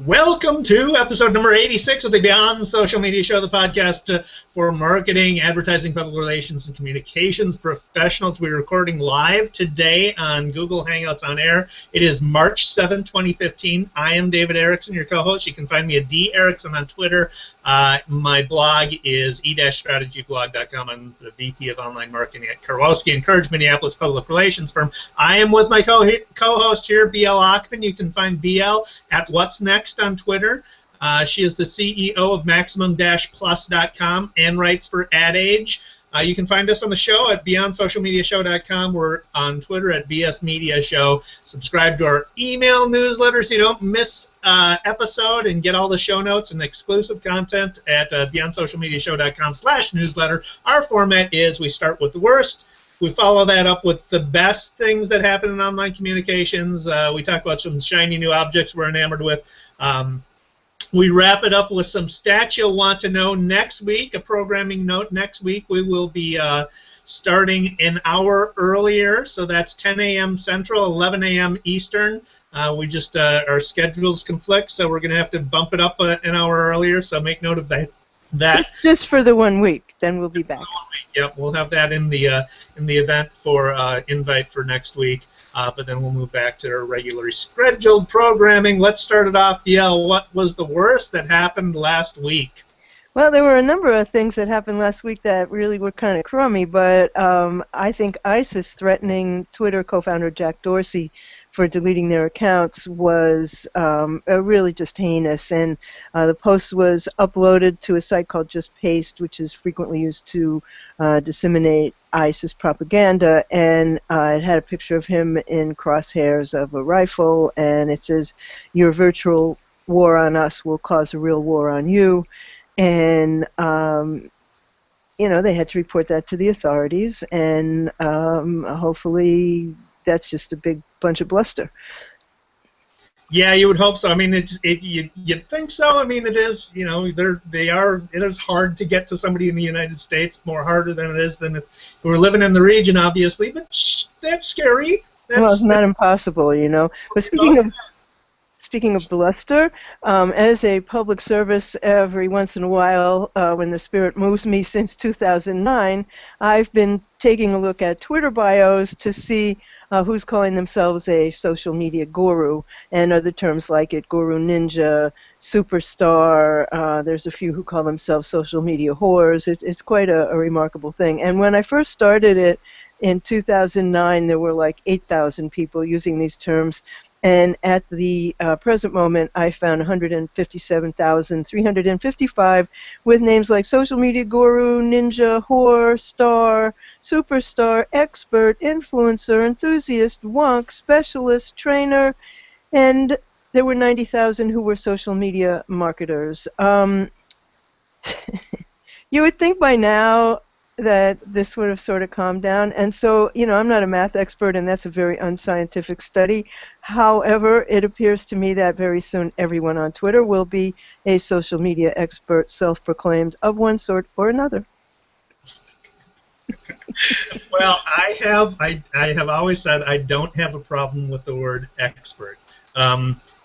Welcome to episode number 86 of the Beyond Social Media Show, the podcast for marketing, advertising, public relations, and communications professionals. We're recording live today on Google Hangouts on Air. It is March 7, 2015. I am David Erickson, your co-host. You can find me at D-Erickson on Twitter. My blog is e-strategyblog.com. I'm the VP of Online Marketing at Karwowski and Courage Minneapolis Public Relations Firm. I am with my co-host here, BL Ochman. You can find BL at What's Next on Twitter. She is the CEO of Maximum-Plus.com and writes for Ad Age. You can find us on the show at BeyondSocialMediaShow.com. We're on Twitter at BS Media Show. Subscribe to our email newsletter so you don't miss episode and get all the show notes and exclusive content at BeyondSocialMediaShow.com/newsletter. Our format is we start with the worst. We follow that up with the best things that happen in online communications. We talk about some shiny new objects we're enamored with. We wrap it up with some stats you'll want to know next week, a programming note next week. We will be starting an hour earlier, so that's 10 a.m. Central, 11 a.m. Eastern. We just, our schedules conflict, so we're going to have to bump it up an hour earlier, so make note of that. Just for the 1 week, then we'll be back. Yep, we'll have that in the event for invite for next week, but then we'll move back to our regularly scheduled programming. Let's start it off, BL. What was the worst that happened last week? Well, there were a number of things that happened last week that really were kind of crummy, but I think ISIS threatening Twitter co-founder Jack Dorsey for deleting their accounts was really just heinous, and the post was uploaded to a site called Just Paste, which is frequently used to disseminate ISIS propaganda, and it had a picture of him in crosshairs of a rifle, and it says, "Your virtual war on us will cause a real war on you." And they had to report that to the authorities, and hopefully that's just a big bunch of bluster. Yeah, you would hope so. I mean, you'd think so. I mean, it is. It is hard to get to somebody in the United States, more harder than it is than if we were living in the region, obviously. But that's scary. Well, it's not impossible, But Speaking of bluster, as a public service, every once in a while, when the spirit moves me since 2009, I've been taking a look at Twitter bios to see who's calling themselves a social media guru, and other terms like it, guru ninja, superstar. There's a few who call themselves social media whores. It's quite a remarkable thing. And when I first started it in 2009, there were like 8,000 people using these terms. And at the present moment, I found 157,355 with names like social media guru, ninja, whore, star, superstar, expert, influencer, enthusiast, wonk, specialist, trainer, and there were 90,000 who were social media marketers. You would think by now that this would have sort of calmed down. And so, I'm not a math expert, and that's a very unscientific study. However, it appears to me that very soon everyone on Twitter will be a social media expert, self-proclaimed, of one sort or another. Well, I have always said I don't have a problem with the word expert.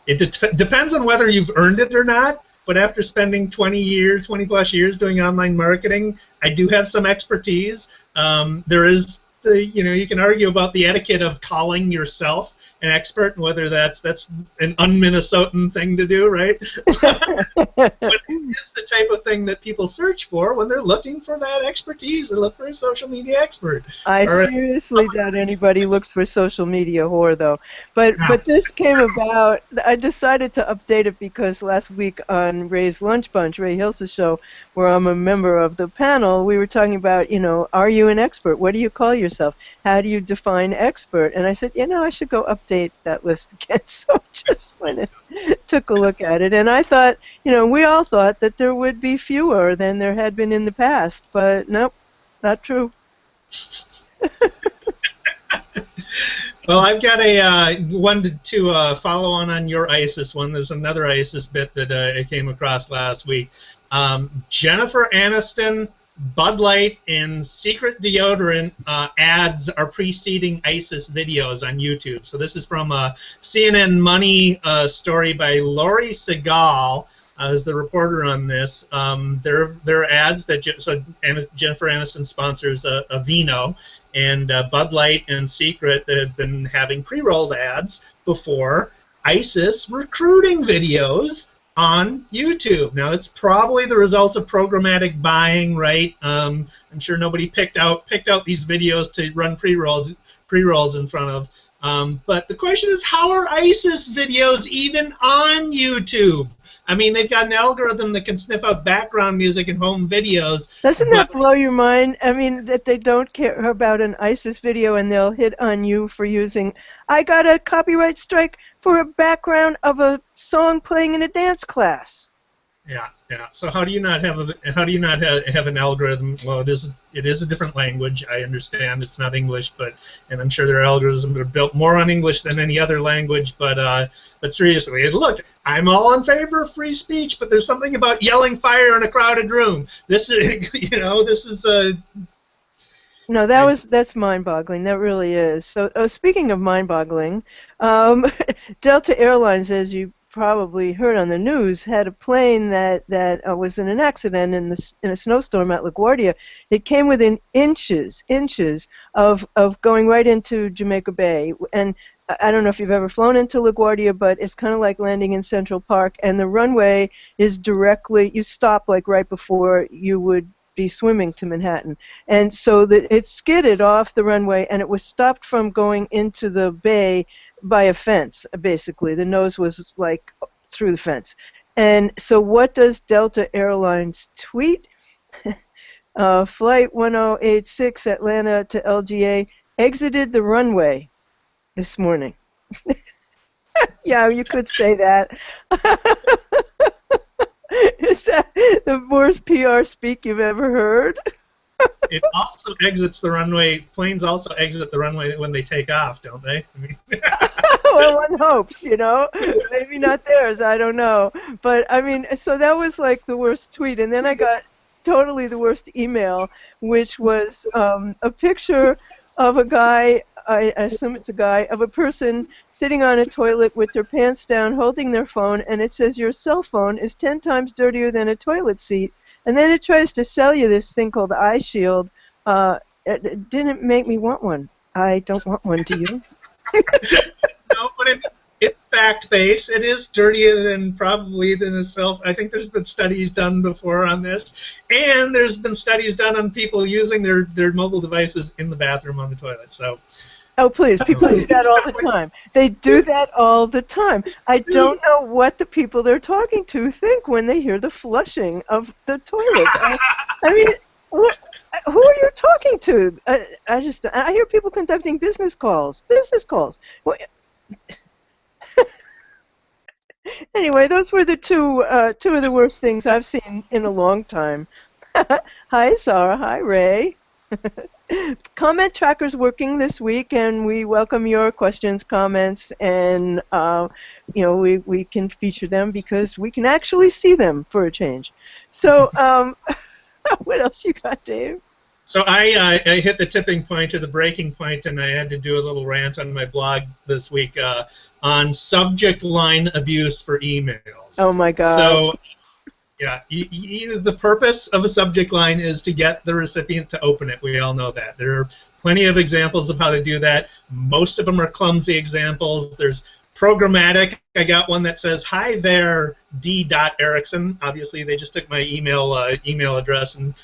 It depends on whether you've earned it or not. But after spending 20 plus years doing online marketing, I do have some expertise. There is you can argue about the etiquette of calling yourself an expert and whether that's an un-Minnesotan thing to do, right? But it's the type of thing that people search for when they're looking for that expertise. They look for a social media expert. I seriously doubt anybody looks for social media whore, though. But this came about, I decided to update it because last week on Ray's Lunch Bunch, Ray Hills' show, where I'm a member of the panel, we were talking about, are you an expert? What do you call yourself? How do you define expert? And I said, I should go update that list again. So just went and took a look at it, and I thought, we all thought that there would be fewer than there had been in the past, but nope, not true. Well, I've got a one to follow on your ISIS one. There's another ISIS bit that I came across last week. Jennifer Anniston Bud Light and secret deodorant ads are preceding ISIS videos on YouTube. So this is from a CNN Money story by Lori Segal, as the reporter on this. There are ads that Jennifer Aniston sponsors a vino, and Bud Light and Secret that have been having pre-rolled ads before ISIS recruiting videos on YouTube. Now, it's probably the result of programmatic buying, right? I'm sure nobody picked out these videos to run pre-rolls in front of. But the question is, how are ISIS videos even on YouTube? I mean, they've got an algorithm that can sniff out background music and home videos. Doesn't that blow your mind? I mean, that they don't care about an ISIS video and they'll hit on you for using, I got a copyright strike for a background of a song playing in a dance class. Yeah. So how do you not have an algorithm? Well, it is a different language. I understand it's not English, and I'm sure there are algorithms that are built more on English than any other language. But seriously, look, I'm all in favor of free speech, but there's something about yelling fire in a crowded room. This is No, that's mind-boggling. That really is. So, speaking of mind-boggling, Delta Airlines, as you probably heard on the news, had a plane that was in an accident in a snowstorm at LaGuardia. It came within inches of going right into Jamaica Bay. And I don't know if you've ever flown into LaGuardia, but it's kind of like landing in Central Park, and the runway is directly, you stop like right before you would be swimming to Manhattan. And so it skidded off the runway, and it was stopped from going into the bay by a fence, basically. The nose was like through the fence. And so what does Delta Airlines tweet? Flight 1086 Atlanta to LGA exited the runway this morning. Yeah, you could say that. Is that the worst PR speak you've ever heard? It also exits the runway. Planes also exit the runway when they take off, don't they? I mean, well, one hopes, Maybe not theirs, I don't know. But, I mean, so that was like the worst tweet. And then I got totally the worst email, which was a picture of a guy, I assume it's a guy, of a person sitting on a toilet with their pants down holding their phone, and it says your cell phone is 10 times dirtier than a toilet seat. And then it tries to sell you this thing called Eye Shield. It didn't make me want one. I don't want one, do you? No, but it's fact-based. It is dirtier than a cell phone. I think there's been studies done before on this, and there's been studies done on people using their mobile devices in the bathroom on the toilet. So. Oh, please. People do that all the time. They do that all the time. I don't know what the people they're talking to think when they hear the flushing of the toilet. I mean, who are you talking to? I hear people conducting business calls. Well, anyway, those were the two of the worst things I've seen in a long time. Hi, Sarah. Hi, Ray. Comment tracker's working this week, and we welcome your questions, comments, and we can feature them because we can actually see them for a change. So, what else you got, Dave? So I hit the tipping point or the breaking point, and I had to do a little rant on my blog this week on subject line abuse for emails. Oh my God. So. Yeah, the purpose of a subject line is to get the recipient to open it. We all know that. There are plenty of examples of how to do that. Most of them are clumsy examples. There's programmatic. I got one that says, "Hi there, D. Erickson." Obviously, they just took my email address and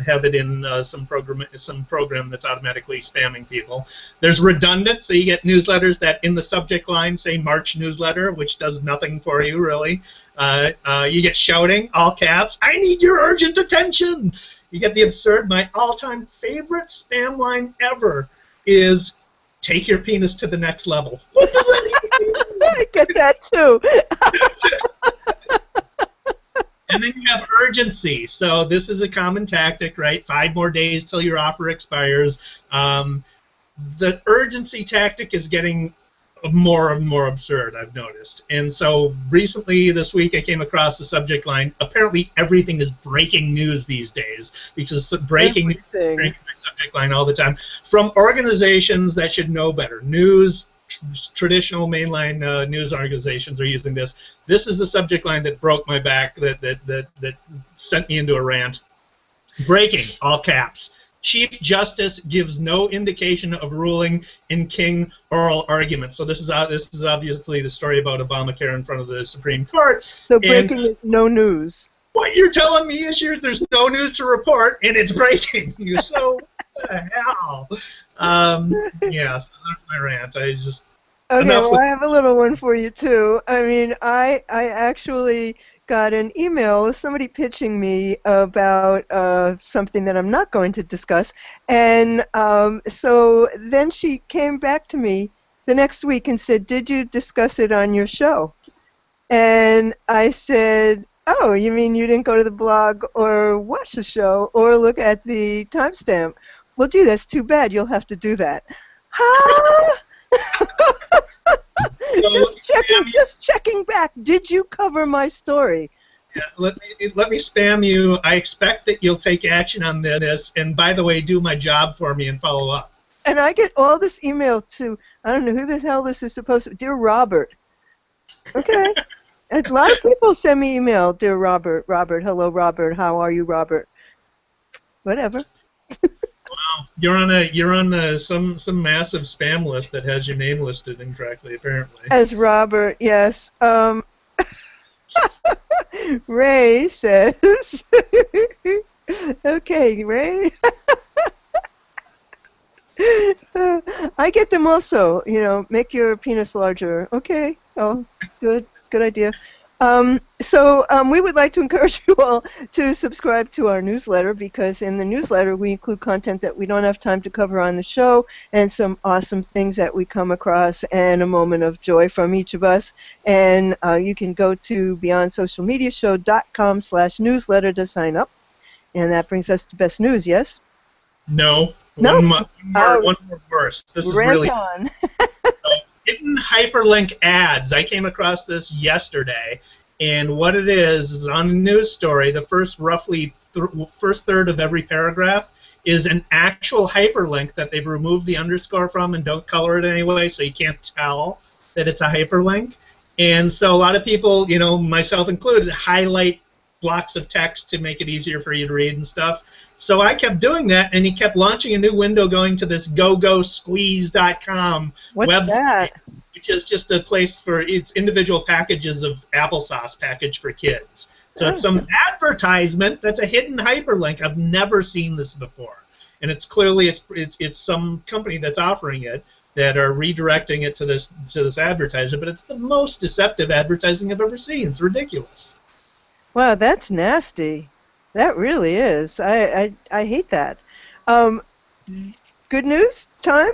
have it in some program that's automatically spamming people. There's redundant, so you get newsletters that in the subject line say "March newsletter," which does nothing for you really. You get shouting, all caps. "I need your urgent attention." You get the absurd. My all-time favorite spam line ever is, "Take your penis to the next level." What does that mean? I get that too. And then you have urgency. So this is a common tactic, right? 5 more days till your offer expires. The urgency tactic is getting more and more absurd, I've noticed. And so recently, this week, I came across the subject line. Apparently, everything is breaking news these days, because breaking news is breaking my subject line all the time from organizations that should know better. Traditional mainline news organizations are using this. This is the subject line that broke my back, that sent me into a rant. Breaking, all caps. Chief Justice gives no indication of ruling in King oral argument. So this is obviously the story about Obamacare in front of the Supreme Court. So breaking is no news. What you're telling me is there's no news to report, and it's breaking. So what the hell? Yeah, so that's my rant. Okay, well, I have a little one for you, too. I mean, I actually got an email with somebody pitching me about something that I'm not going to discuss. And so then she came back to me the next week and said, "Did you discuss it on your show?" And I said, "Oh, you mean you didn't go to the blog or watch the show or look at the timestamp? Well, gee, that's too bad. You'll have to do that." Huh? Just checking back. Did you cover my story? Yeah, let me spam you. I expect that you'll take action on this, and by the way, do my job for me and follow up. And I get all this email to, I don't know who the hell this is supposed to, Dear Robert. Okay. A lot of people send me email, Dear Robert, hello Robert, how are you, Robert? Whatever. Wow, you're on some massive spam list that has your name listed incorrectly, apparently. As Robert, yes. Ray says, okay, Ray. I get them also. Make your penis larger. Okay. Oh, good idea. So we would like to encourage you all to subscribe to our newsletter, because in the newsletter we include content that we don't have time to cover on the show, and some awesome things that we come across, and a moment of joy from each of us. And you can go to BeyondSocialMediaShow.com/newsletter to sign up. And that brings us to best news, yes? No. No. One more verse. This is rant really on. Hidden hyperlink ads. I came across this yesterday, and what it is on a news story, the first first third of every paragraph is an actual hyperlink that they've removed the underscore from and don't color it anyway, so you can't tell that it's a hyperlink. And so a lot of people, myself included, highlight blocks of text to make it easier for you to read and stuff. So I kept doing that, and he kept launching a new window going to this gogosqueeze.com website, that? which is just a place for its individual packages of applesauce package for kids. So it's some advertisement that's a hidden hyperlink. I've never seen this before, and it's clearly it's some company that's offering it that are redirecting it to this advertiser. But it's the most deceptive advertising I've ever seen. It's ridiculous. Wow, that's nasty. That really is. I hate that. Good news time?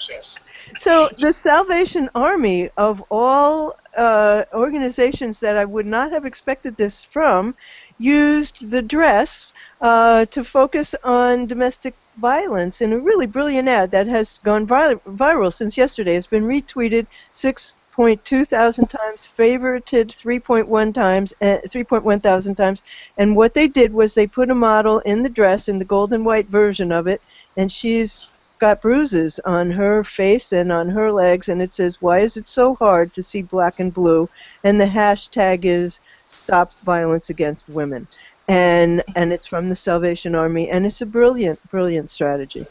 Yes. So the Salvation Army, of all organizations that I would not have expected this from, used the dress to focus on domestic violence in a really brilliant ad that has gone viral since yesterday. It's been retweeted 6.2 thousand times, favorited 3.1 thousand times, and what they did was they put a model in the dress, in the gold and white version of it, and she's got bruises on her face and on her legs, and it says, "Why is it so hard to see black and blue?" And the hashtag is "Stop Violence Against Women," and it's from the Salvation Army, and it's a brilliant strategy.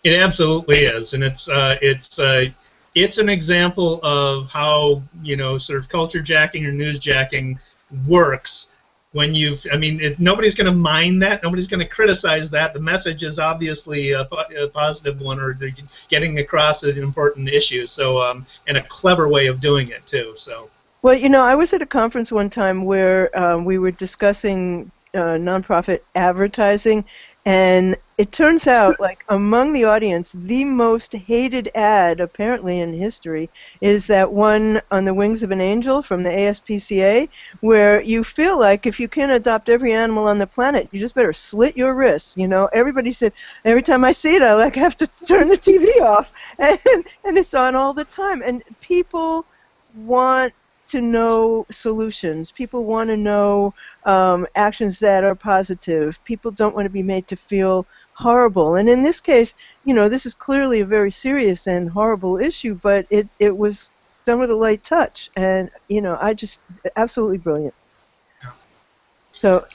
It absolutely is, and it's an example of how sort of culture jacking or news jacking works. When nobody's going to mind that, nobody's going to criticize that. The message is obviously a positive one, or they're getting across an important issue. So, and a clever way of doing it too. So. Well, I was at a conference one time where we were discussing nonprofit advertising, And it turns out, like, among the audience, the most hated ad, apparently in history, is that one on the Wings of an Angel from the ASPCA, where you feel like if you can't adopt every animal on the planet, you just better slit your wrists. You know, everybody said, every time I see it, I like have to turn the TV off, and it's on all the time. And people want to know solutions. People want to know actions that are positive. People don't want to be made to feel horrible. And in this case, you know, this is clearly a very serious and horrible issue, but it was done with a light touch. And, you know, absolutely brilliant. So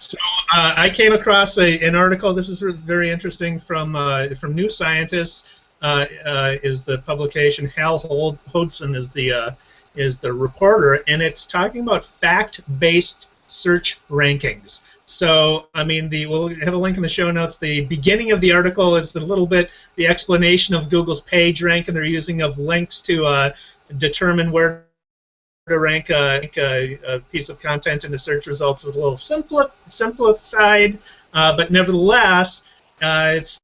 I came across an article. This is very interesting from New Scientist. Is the publication. Hal Hodson is the reporter, and it's talking about fact-based search rankings. So, I mean, we'll have a link in the show notes. The beginning of the article is a little bit the explanation of Google's page rank, and they're using of links to determine where to rank a piece of content in the search results is a little simplified, but nevertheless, it's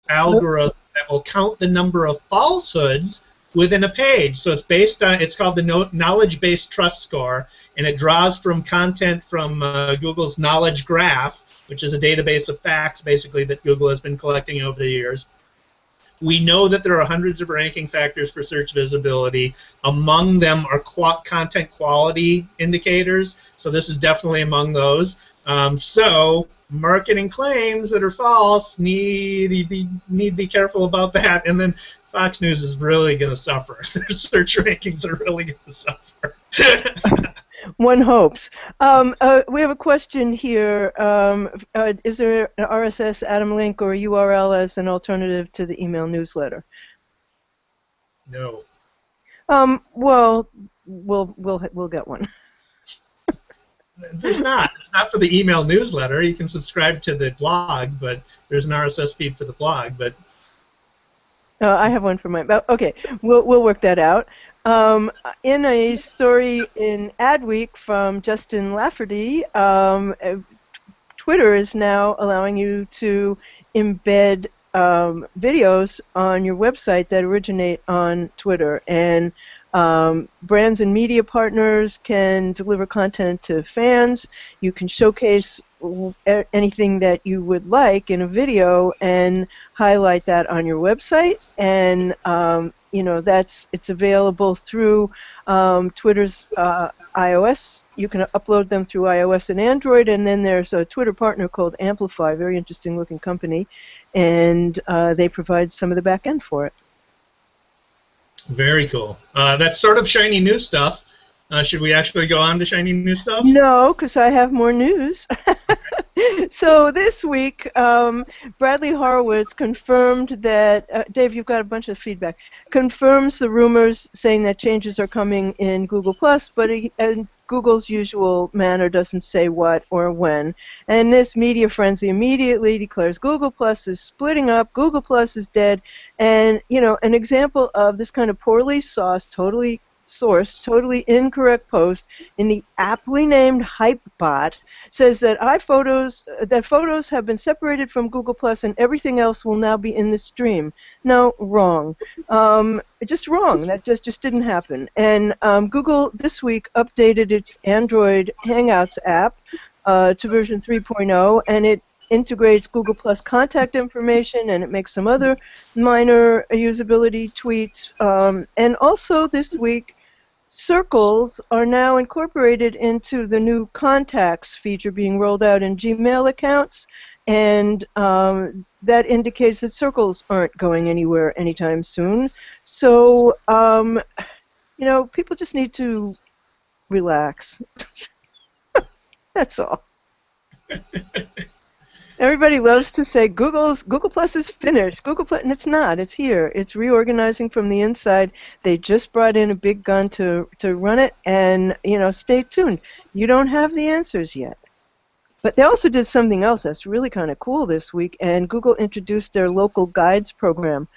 algorithm that will count the number of falsehoods within a page. So it's based on, it's called the knowledge-based trust score, and it draws from content from Google's knowledge graph, which is a database of facts, basically, that Google has been collecting over the years. We know that there are hundreds of ranking factors for search visibility. Among them are content quality indicators, so this is definitely among those. So marketing claims that are false need to be careful about that, and then Fox News is really going to suffer. Their search rankings are really going to suffer. One hopes. We have a question here. Is there an RSS Atom link or URL as an alternative to the email newsletter? No. Well, we'll get one. There's not. There's not for the email newsletter. You can subscribe to the blog, but there's an RSS feed for the blog. But I have one for my. Okay, we'll work that out. In a story in Adweek from Justin Lafferty, Twitter is now allowing you to embed videos on your website that originate on Twitter, and brands and media partners can deliver content to fans. You can showcase anything that you would like in a video and highlight that on your website, and you know, it's available through Twitter's iOS. You can upload them through iOS and Android, and then there's a Twitter partner called Amplify, very interesting looking company, and they provide some of the back end for it. Very cool. That's sort of shiny new stuff. Should we actually go on to shiny new stuff? No, because I have more news. So this week, Bradley Horowitz confirmed that, Dave, you've got a bunch of feedback, confirms the rumors saying that changes are coming in Google+, but in Google's usual manner doesn't say what or when. And this media frenzy immediately declares Google+ is splitting up, Google+ is dead, and, you know, an example of this kind of poorly sourced, totally incorrect post in the aptly named Hypebot says that photos have been separated from Google Plus and everything else will now be in the stream. No, wrong. Just wrong. That just didn't happen. And Google this week updated its Android Hangouts app to version 3.0, and it integrates Google Plus contact information, and it makes some other minor usability tweaks. And also this week, circles are now incorporated into the new contacts feature being rolled out in Gmail accounts, and that indicates that circles aren't going anywhere anytime soon. So, you know, people just need to relax. That's all. Everybody loves to say Google Plus is finished. Google Plus, and it's not. It's here. It's reorganizing from the inside. They just brought in a big gun to run it, and you know, stay tuned. You don't have the answers yet. But they also did something else that's really kind of cool this week, and Google introduced their local guides program.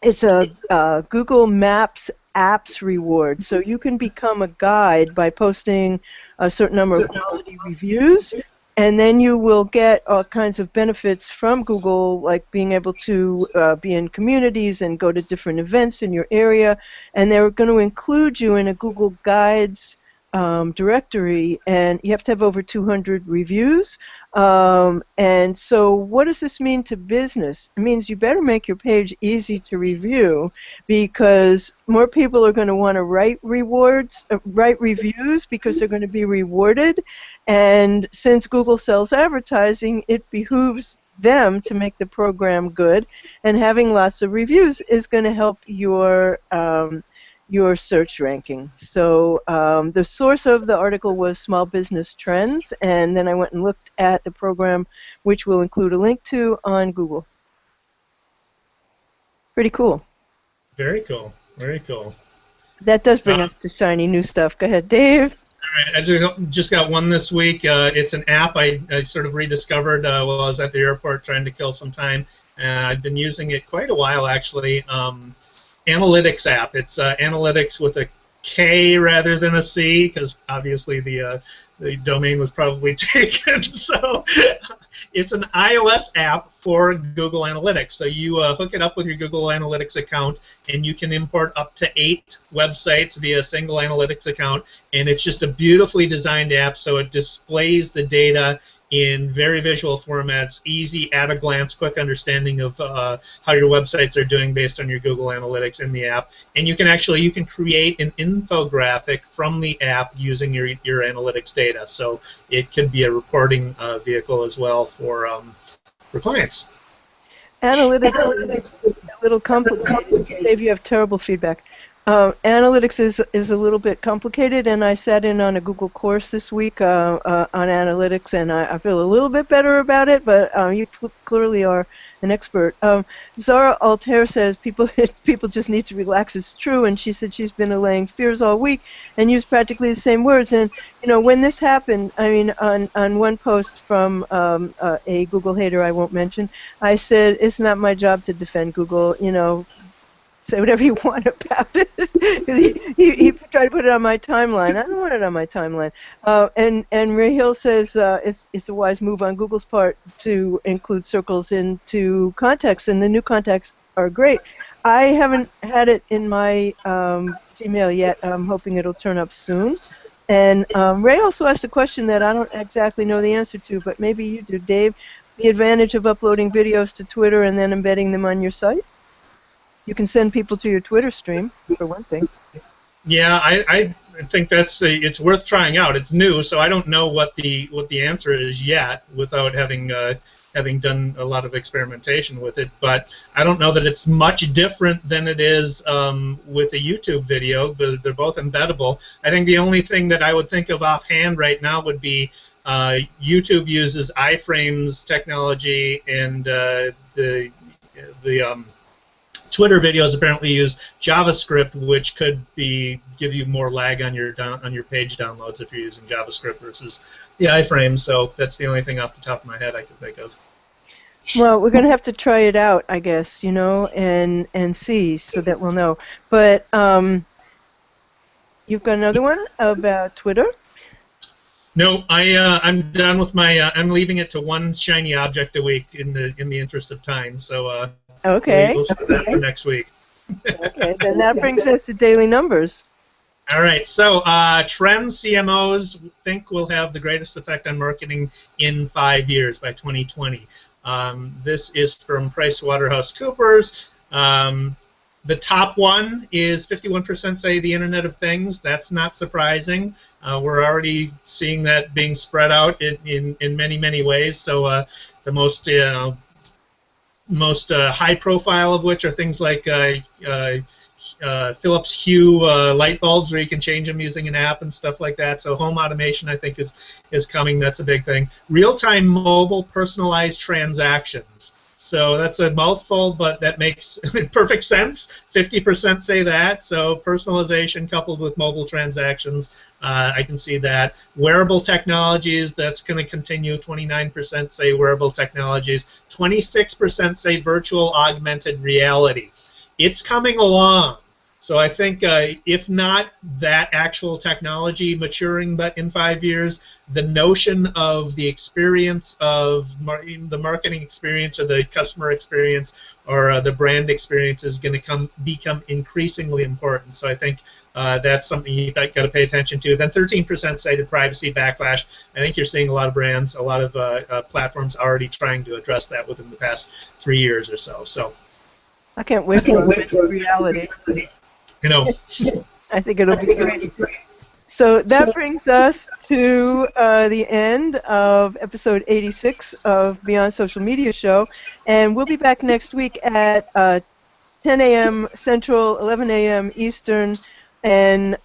It's a Google Maps apps reward, so you can become a guide by posting a certain number of quality reviews. and then you will get all kinds of benefits from Google, like being able to be in communities and go to different events in your area, and they're going to include you in a Google Guides directory, and you have to have over 200 reviews. And so what does this mean to business? It means you better make your page easy to review, because more people are going to want to write reviews because they're going to be rewarded. And since Google sells advertising, it behooves them to make the program good, and having lots of reviews is going to help your search ranking. So the source of the article was Small Business Trends, and then I went and looked at the program, which we'll include a link to on Google. Pretty cool. Very cool. Very cool. That does bring us to shiny new stuff. Go ahead, Dave. All right, I just got one this week. It's an app I sort of rediscovered while I was at the airport trying to kill some time. I've been using it quite a while, actually. Analytics app. It's analytics with a K rather than a C, because obviously the domain was probably taken. So it's an iOS app for Google Analytics. So you hook it up with your Google Analytics account, and you can import up to 8 websites via a single analytics account. And it's just a beautifully designed app, so it displays the data in very visual formats, easy, at-a-glance, quick understanding of how your websites are doing based on your Google Analytics in the app. And you can create an infographic from the app using your analytics data. So it could be a reporting vehicle as well for clients. Analytics is a little complicated. Dave, you have terrible feedback. Analytics is a little bit complicated, and I sat in on a Google course this week on analytics, and I feel a little bit better about it, but you clearly are an expert. Zara Altair says people just need to relax. It's true, and she said she's been allaying fears all week and used practically the same words. And when this happened, I mean, on one post from a Google hater I won't mention, I said it's not my job to defend Google. Say whatever you want about it. Because he tried to put it on my timeline. I don't want it on my timeline. And Ray Hill says it's a wise move on Google's part to include circles into contacts, and the new contacts are great. I haven't had it in my Gmail yet. I'm hoping it'll turn up soon. And Ray also asked a question that I don't exactly know the answer to, but maybe you do, Dave. The advantage of uploading videos to Twitter and then embedding them on your site? You can send people to your Twitter stream, for one thing. Yeah, I think it's worth trying out. It's new, so I don't know what the answer is yet, without having done a lot of experimentation with it. But I don't know that it's much different than it is with a YouTube video. But they're both embeddable. I think the only thing that I would think of offhand right now would be YouTube uses iframes technology, and the Twitter videos apparently use JavaScript, which could give you more lag on your page downloads if you're using JavaScript versus the iframe. So that's the only thing off the top of my head I can think of. Well, we're going to have to try it out, I guess, and see, so that we'll know. But you've got another one about Twitter? No, I'm done with my. I'm leaving it to one shiny object a week in the interest of time. So. Okay. We'll set that for next week. Okay, then that brings us to daily numbers. All right, so trends CMOs think will have the greatest effect on marketing in 5 years by 2020. This is from PricewaterhouseCoopers. The top one is 51% say the Internet of Things. That's not surprising. We're already seeing that being spread out in many, many ways. So the most high profile of which are things like Philips Hue light bulbs, where you can change them using an app and stuff like that. So home automation, I think, is coming. That's a big thing. Real-time mobile personalized transactions. So that's a mouthful, but that makes perfect sense. 50% say that. So personalization coupled with mobile transactions, I can see that. Wearable technologies, that's going to continue. 29% say wearable technologies. 26% say virtual augmented reality. It's coming along. So I think if not that actual technology maturing, but in 5 years, the notion of the experience of the marketing experience or the customer experience or the brand experience is going to become increasingly important. So I think that's something you've got to pay attention to. Then 13% cited privacy backlash. I think you're seeing a lot of brands, a lot of platforms already trying to address that within the past 3 years or so. So I can't wait for augmented reality. you know. I think it'll be great. So that brings us to the end of episode 86 of Beyond Social Media Show, and we'll be back next week at 10 a.m. Central, 11 a.m. Eastern, and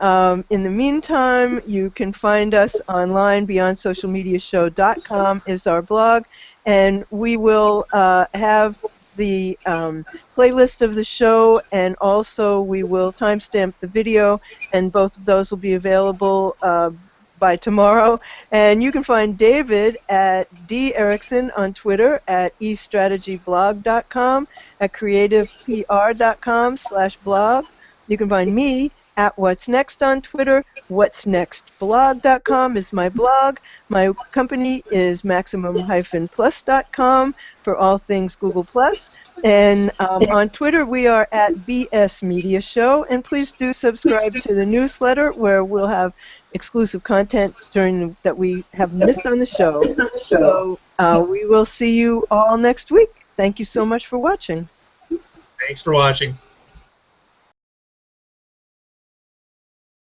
in the meantime, you can find us online. BeyondSocialMediaShow.com is our blog, and we will have the playlist of the show, and also we will timestamp the video, and both of those will be available by tomorrow. And you can find David at D. Erickson on Twitter, at estrategyblog.com, at creativepr.com/blog. You can find me at What's Next on Twitter. What'sNextBlog.com is my blog. My company is Maximum-Plus.com for all things Google+. And on Twitter, we are at BS Media Show. And please do subscribe to the newsletter, where we'll have exclusive content that we have missed on the show. So we will see you all next week. Thank you so much for watching. Thanks for watching.